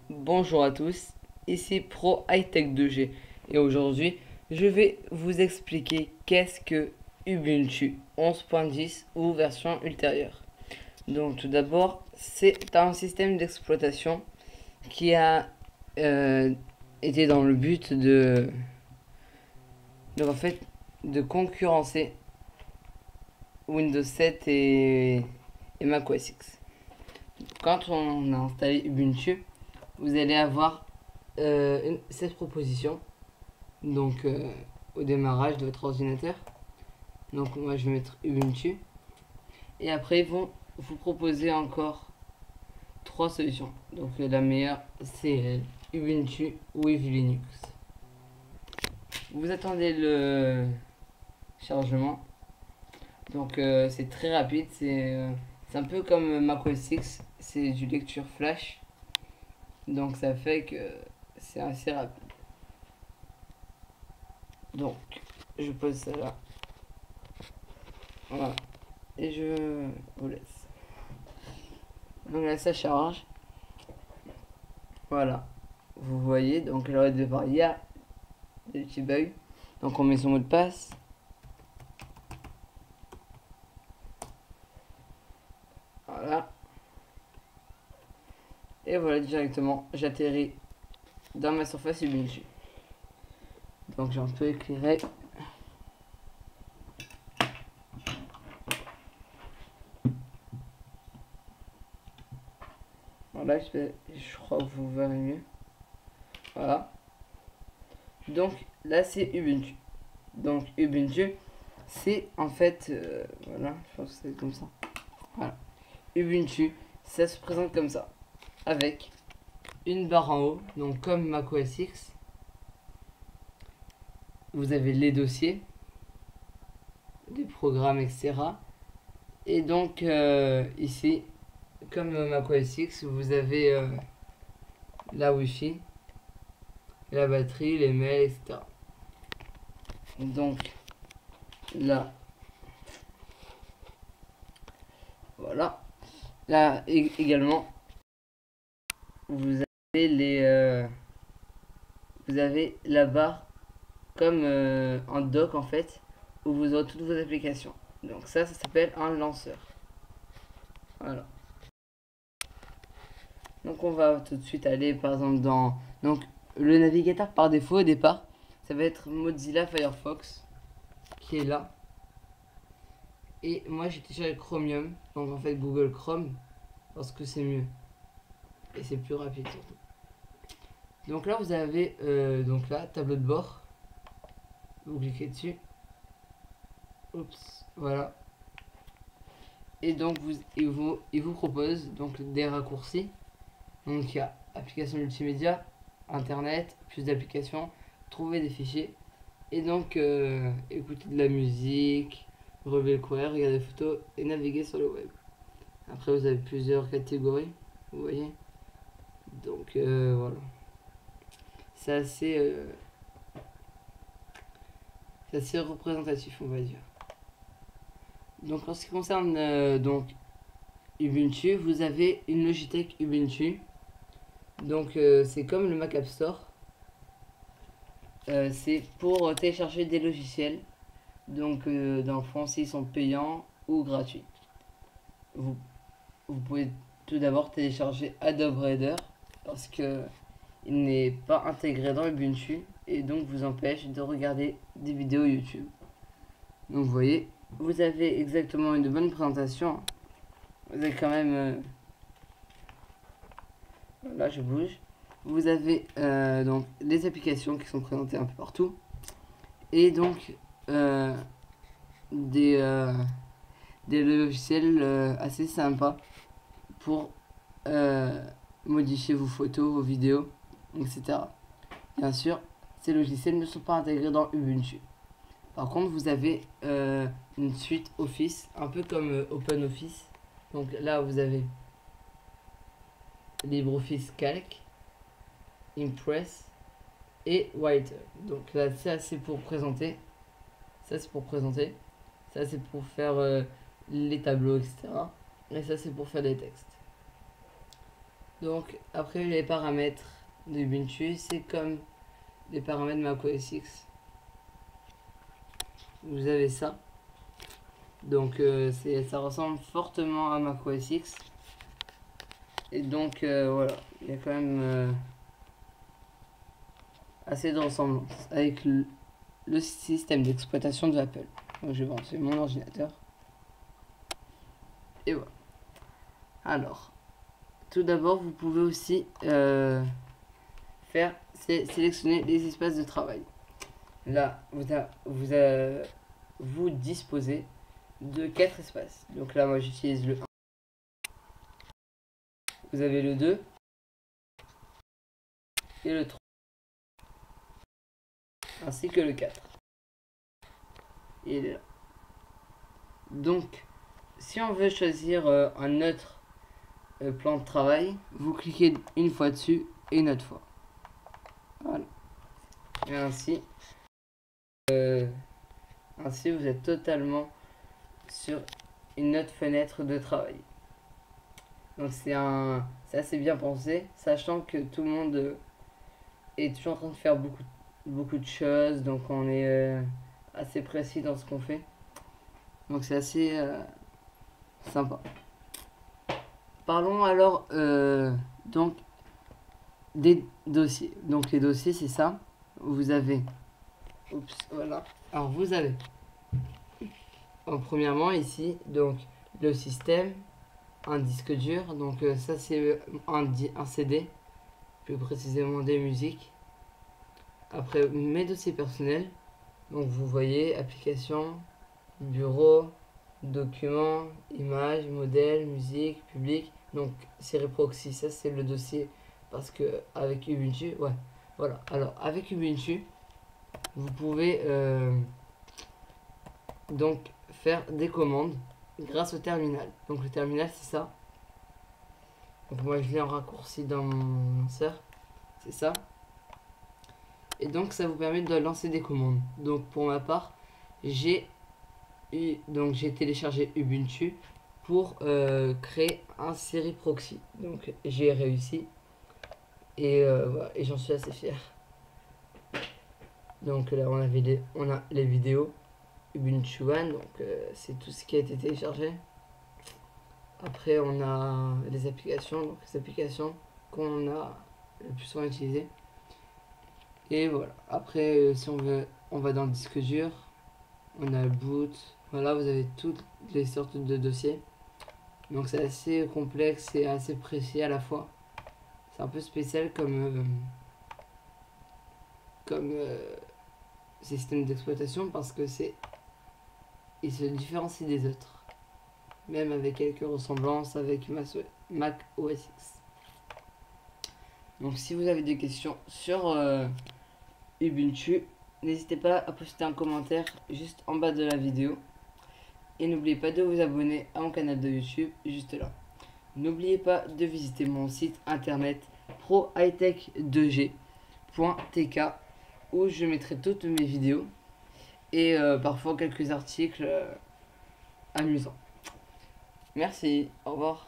Bonjour à tous, ici Pro Hightech 2G et aujourd'hui je vais vous expliquer qu'est-ce que Ubuntu 11.10 ou version ultérieure. Donc tout d'abord, c'est un système d'exploitation qui a été dans le but en fait, de concurrencer Windows 7 et macOS X. Quand on a installé Ubuntu, vous allez avoir cette proposition donc au démarrage de votre ordinateur. Donc moi je vais mettre Ubuntu et après ils vont vous proposer encore trois solutions. Donc la meilleure c'est Ubuntu with Linux. Vous attendez le chargement. Donc c'est très rapide, c'est un peu comme macOS X, c'est du lecture flash. Donc ça fait que c'est assez rapide. Donc je pose ça là. Voilà. Et je vous laisse. Donc là ça charge. Voilà. Vous voyez, donc là au départ il y a des petits bugs. Donc on met son mot de passe. Voilà. Et voilà, directement j'atterris dans ma surface Ubuntu. Donc j'ai un peu éclairé. Voilà, je crois que vous verrez mieux. Voilà. Donc là c'est Ubuntu. Donc Ubuntu, c'est en fait, voilà, je pense que c'est comme ça. Voilà. Ubuntu, ça se présente comme ça. Avec une barre en haut, donc comme macOS X. Vous avez les dossiers, des programmes, etc. Et donc ici, comme macOS X, vous avez la Wi-Fi, la batterie, les mails, etc. Donc là, voilà. Là également, vous avez vous avez la barre comme en dock en fait, où vous aurez toutes vos applications. Donc ça s'appelle un lanceur. Voilà. Donc on va tout de suite aller par exemple dans donc le navigateur par défaut au départ, ça va être Mozilla Firefox qui est là. Et moi j'ai téléchargé Chromium, donc en fait Google Chrome parce que c'est mieux et c'est plus rapide surtout. Donc là vous avez donc là tableau de bord. Vous cliquez dessus. Oups, voilà. Et donc il vous propose donc des raccourcis. Donc il y a application multimédia, internet, plus d'applications, trouver des fichiers. Et donc écouter de la musique, relever le courrier, regarder des photos et naviguer sur le web. Après vous avez plusieurs catégories, vous voyez. Donc voilà. C'est assez représentatif on va dire. Donc en ce qui concerne donc Ubuntu, vous avez une Logitech Ubuntu. Donc c'est comme le Mac App Store. C'est pour télécharger des logiciels. Donc dans le fond, ils sont payants ou gratuits. Vous, vous pouvez tout d'abord télécharger Adobe Reader parce que il n'est pas intégré dans Ubuntu et donc vous empêche de regarder des vidéos YouTube. Donc vous voyez, vous avez exactement une bonne présentation. Vous avez quand même là je bouge. Vous avez donc les applications qui sont présentées un peu partout et donc des, euh, des logiciels assez sympas pour modifier vos photos, vos vidéos, etc. Bien sûr, ces logiciels ne sont pas intégrés dans Ubuntu. Par contre, vous avez une suite Office, un peu comme OpenOffice. Donc là, vous avez LibreOffice Calc, Impress et Writer. Donc là, ça c'est pour présenter. Ça c'est pour présenter. Ça c'est pour faire les tableaux, etc. Et ça c'est pour faire des textes. Donc après les paramètres de Ubuntu, c'est comme les paramètres macOS X. Vous avez ça. Donc ça ressemble fortement à macOS X. Et donc voilà, il y a quand même assez de ressemblance avec le système d'exploitation de Apple. Donc je vais brancher mon ordinateur. Et voilà. Alors, tout d'abord, vous pouvez aussi sélectionner les espaces de travail. Là, vous disposez de 4 espaces. Donc là, moi, j'utilise le 1. Vous avez le 2 et le 3. Ainsi que le 4. Il est là. Donc, si on veut choisir un autre plan de travail, vous cliquez une fois dessus et une autre fois. Voilà. Et ainsi, vous êtes totalement sur une autre fenêtre de travail. Donc c'est assez bien pensé, sachant que tout le monde est toujours en train de faire beaucoup de choses, donc on est assez précis dans ce qu'on fait. Donc c'est assez sympa. Parlons alors donc des dossiers. Donc les dossiers, c'est ça. Vous avez, voilà. Alors vous avez, premièrement ici, donc le système, un disque dur. Donc ça c'est un CD, plus précisément des musiques. Après mes dossiers personnels. Donc vous voyez application, bureau, documents, images, modèles, musique, public. Donc série proxy, ça c'est le dossier parce que avec Ubuntu, ouais, voilà. Alors avec Ubuntu, vous pouvez donc faire des commandes grâce au terminal. Donc le terminal c'est ça. Donc moi je l'ai en raccourci dans mon lanceur, c'est ça. Et donc ça vous permet de lancer des commandes. Donc pour ma part, j'ai téléchargé Ubuntu pour créer un série proxy. Donc j'ai réussi et, voilà, et j'en suis assez fier. Donc là on a les vidéos Ubuntu One, donc c'est tout ce qui a été téléchargé. Après on a les applications, donc les applications qu'on a le plus souvent utilisées. Et voilà. Après si on veut, on va dans le disque dur. On a le boot. Voilà, vous avez toutes les sortes de dossiers. Donc c'est assez complexe et assez précis à la fois. C'est un peu spécial comme système d'exploitation parce que il se différencie des autres. Même avec quelques ressemblances avec Mac OS X. Donc si vous avez des questions sur Ubuntu, n'hésitez pas à poster un commentaire juste en bas de la vidéo. Et n'oubliez pas de vous abonner à mon canal de YouTube juste là. N'oubliez pas de visiter mon site internet prohightech2g.tk où je mettrai toutes mes vidéos et parfois quelques articles amusants. Merci, au revoir.